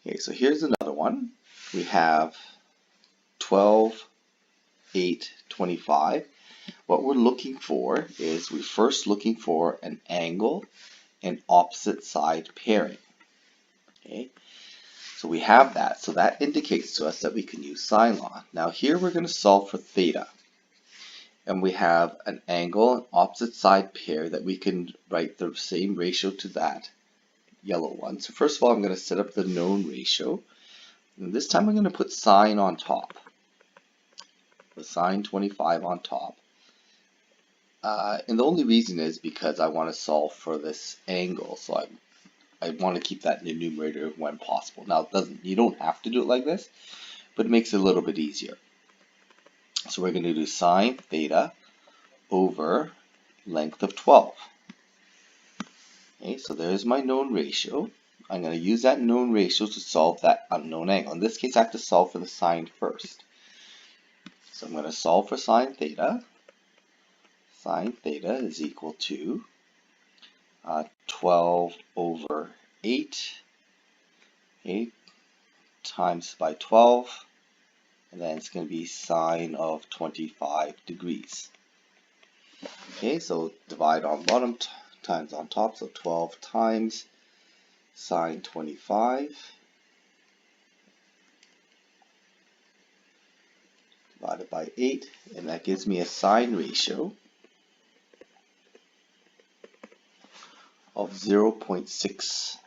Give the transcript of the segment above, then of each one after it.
Okay, so here's another one. We have 12, 8, 25. What we're looking for is we're first looking for an angle and opposite side pairing. Okay, so we have that. So that indicates to us that we can use sine law. Now here we're going to solve for theta. And we have an angle and opposite side pair that we can write the same ratio to that yellow one. So first of all, I'm going to set up the known ratio. And this time I'm going to put sine on top. The sine 25 on top. And the only reason is because I want to solve for this angle. So I want to keep that in the numerator when possible. Now, you don't have to do it like this, but it makes it a little bit easier. So we're going to do sine theta over length of 12. Okay, so there's my known ratio. I'm going to use that known ratio to solve that unknown angle. In this case, I have to solve for the sine first. So I'm going to solve for sine theta. Sine theta is equal to 12 over 8, 8 times by 12, and then it's going to be sine of 25 degrees. Okay, so divide on bottom times on top, so 12 times sine 25 divided by 8, and that gives me a sine ratio of 0.6.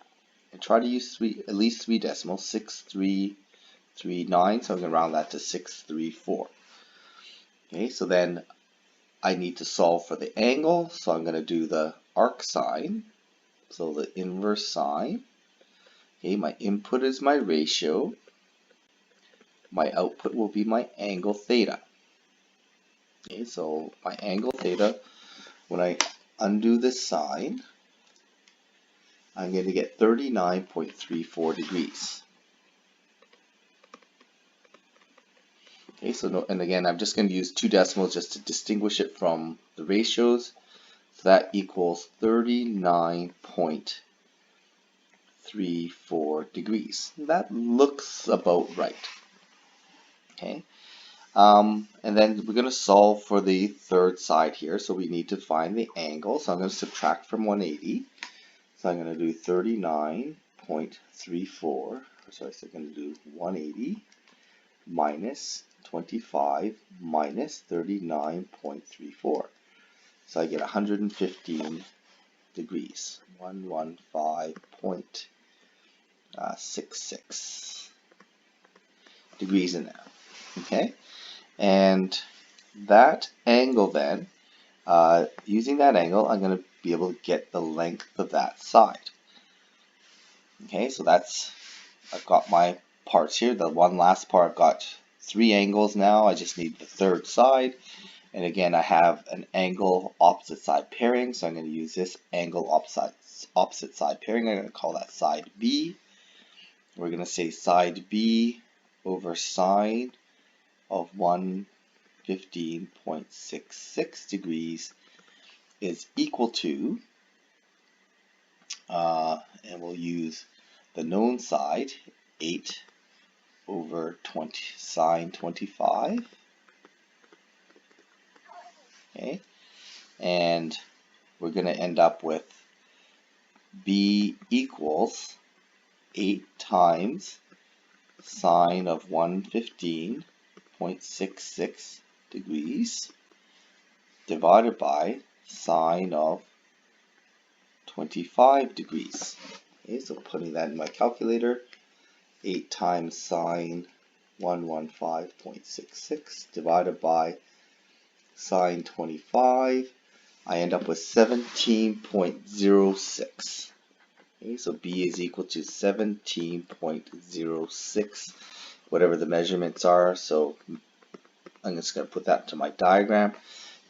And try to use at least 3 decimals, 6339, so I'm going to round that to 634. Okay, so then I need to solve for the angle, so I'm going to do the arc sine, so the inverse sine. Okay, my input is my ratio, my output will be my angle theta. Okay, so my angle theta, when I undo this sine, I'm going to get 39.34 degrees. Okay, so and again, I'm just going to use 2 decimals just to distinguish it from the ratios. So that equals 39.34 degrees. That looks about right. Okay, and then we're going to solve for the third side here. So we need to find the angle. So I'm going to subtract from 180. So I'm going to do 39.34. Sorry, so I'm going to do 180 minus 25 minus 39.34. So I get 115 degrees. 115.66 degrees in there. Okay, and that angle then, using that angle, I'm going to be able to get the length of that side. Okay, so I've got my parts here. The one last part, I've got 3 angles now. I just need the third side. And again, I have an angle opposite side pairing, so I'm going to use this angle opposite side pairing. I'm going to call that side B. We're going to say side B over sine of 115.66 degrees is equal to, and we'll use the known side, 8 over 20 sine 25. Okay, and we're going to end up with B equals 8 times sine of 115.66 degrees divided by sine of 25 degrees. Okay, so putting that in my calculator, 8 times sine 115.66 divided by sine 25, I end up with 17.06. Okay, so B is equal to 17.06, whatever the measurements are. So I'm just going to put that into my diagram.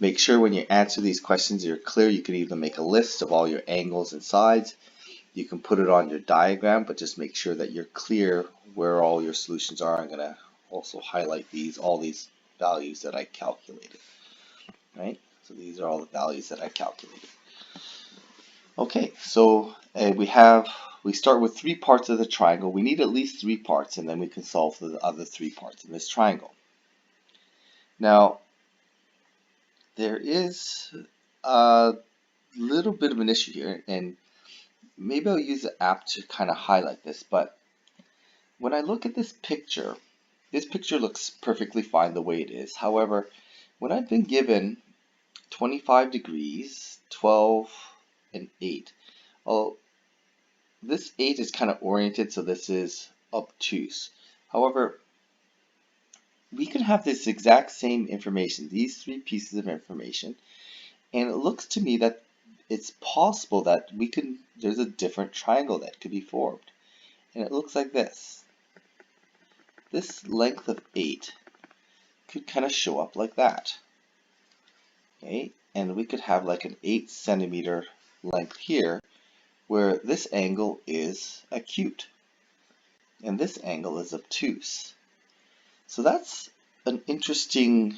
Make sure when you answer these questions you're clear. You can even make a list of all your angles and sides. You can put it on your diagram, but just make sure that you're clear where all your solutions are. I'm going to also highlight all these values that I calculated. Right? So these are all the values that I calculated. Okay, so we start with 3 parts of the triangle. We need at least 3 parts, and then we can solve the other 3 parts in this triangle. Now, there is a little bit of an issue here, and maybe I'll use the app to kind of highlight this, but when I look at this picture looks perfectly fine the way it is. However, when I've been given 25 degrees, 12, and 8, well, this 8 is kind of oriented, so this is obtuse. However, we can have this exact same information, these 3 pieces of information, and it looks to me that it's possible that there's a different triangle that could be formed. And it looks like this. This length of 8 could kind of show up like that. Okay, and we could have like an 8 centimeter length here, where this angle is acute, and this angle is obtuse. So that's an interesting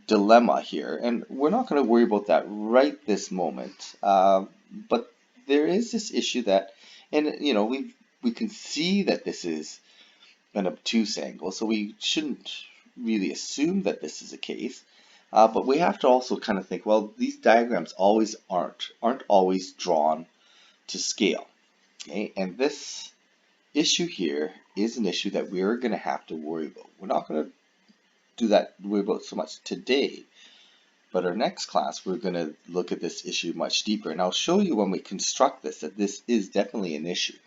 dilemma here, and we're not going to worry about that right this moment. But there is this issue that, and we can see that this is an obtuse angle, so we shouldn't really assume that this is a case. But we have to also kind of think, well, these diagrams aren't always drawn to scale. Okay, and this issue here is an issue that we're going to have to worry about. We're not going to worry about so much today, but our next class we're going to look at this issue much deeper, and I'll show you when we construct this that this is definitely an issue.